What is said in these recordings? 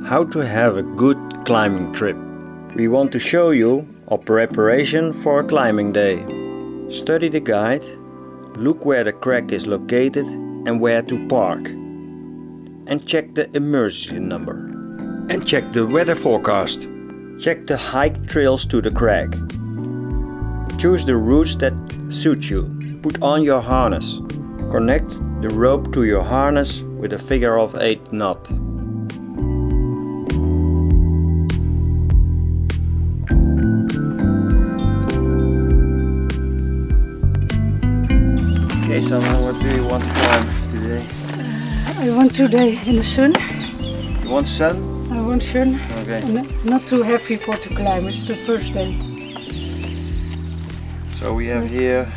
how to have a good climbing trip. We want to show you our preparation for a climbing day. Study the guide, look where the crag is located and where to park. And check the emergency number. And check the weather forecast. Check the hike trails to the crag. Choose the routes that suit you. Put on your harness. Connect the rope to your harness with a figure of 8 knot. Okay, Sandra, what do you want to climb today? I want today in the sun. You want sun? I want sun. Okay. And not too heavy for to climb. It's the first day. So we have here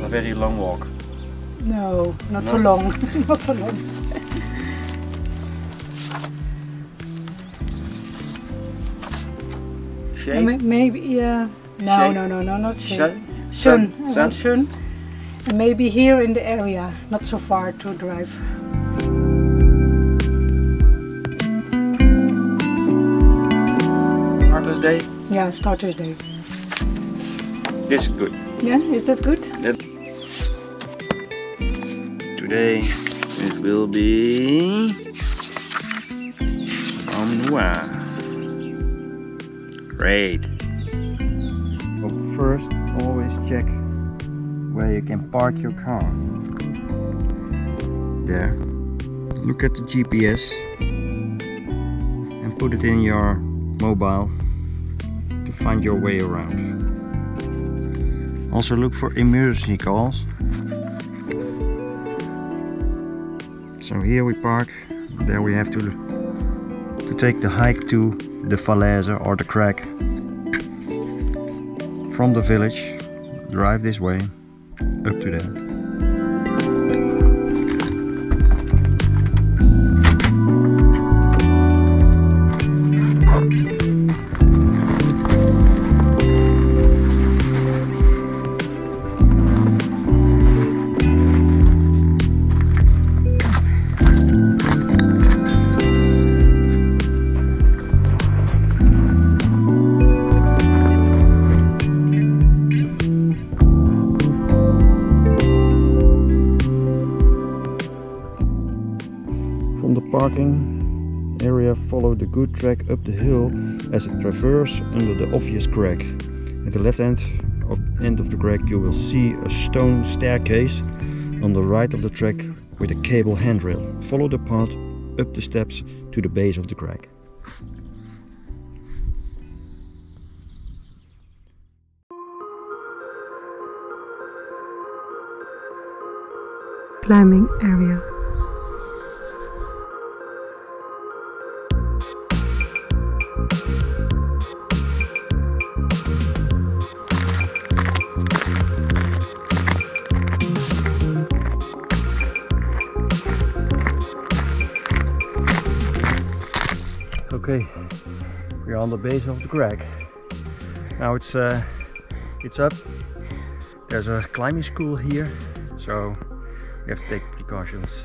a very long walk. No, not too long. Not too long. Shade? Maybe, yeah. No, Shade? no, not shade. Sun? Sun. I Sun? want sun. And maybe here in the area, not so far to drive. Starter's day? Yeah, starter's day. This is good. Yeah, is that good? Today it will be Baume Noir. Great. But first, always check where you can park your car. There. Look at the GPS and put it in your mobile to find your way around. Also look for emergency calls. So here we park, there we have to take the hike to the falaise or the crag. From the village, drive this way, up to there. From the parking area, follow the good track up the hill as it traverses under the obvious crag. At the left end of the crag you will see a stone staircase on the right of the track with a cable handrail. Follow the path up the steps to the base of the crag. Climbing area. Okay, we're on the base of the crag. Now it's up. There's a climbing school here, so we have to take precautions.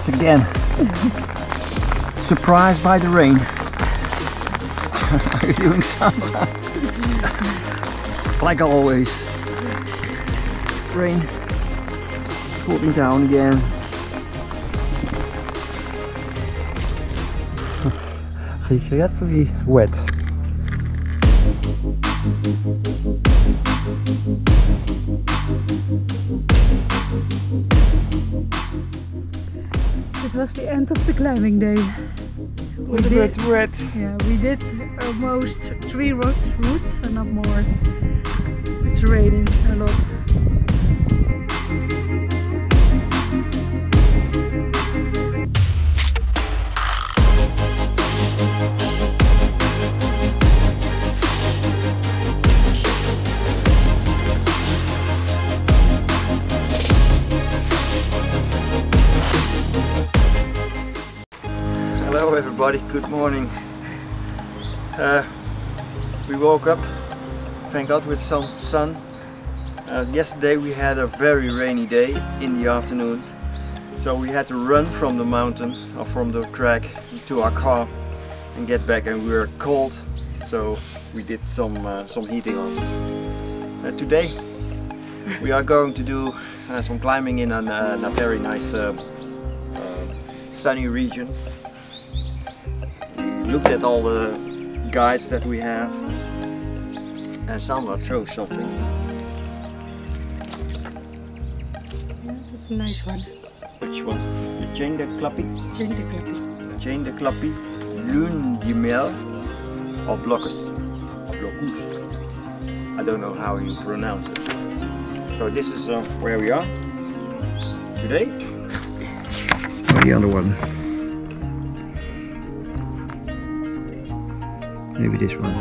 Again, surprised by the rain. How are you doing, Sandra? Like always. Rain cooling down again. regretfully wet. It was the end of the climbing day. A little bit wet. Yeah, we did almost 3 routes and not more. It's raining a lot. Hello everybody, good morning. We woke up, thank God, with some sun. Yesterday we had a very rainy day in the afternoon, so we had to run from the mountain or from the crag to our car and get back, and we were cold, so we did some heating on. Today we are going to do some climbing in a very nice sunny region. Looked at all the guides that we have, and Sandra chose something. Yeah, that's a nice one. Which one? The Chain de Clapis? Chain de Clapis. Chain de Clapis, Lune de Miel, or Blockus. I don't know how you pronounce it. So this is where we are today. Oh, the other one. Maybe this one.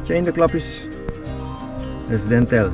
Chain de Clapis. It's Dentelles.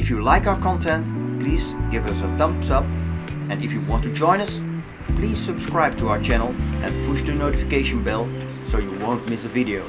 If you like our content, please give us a thumbs up, and if you want to join us, please subscribe to our channel and push the notification bell so you won't miss a video.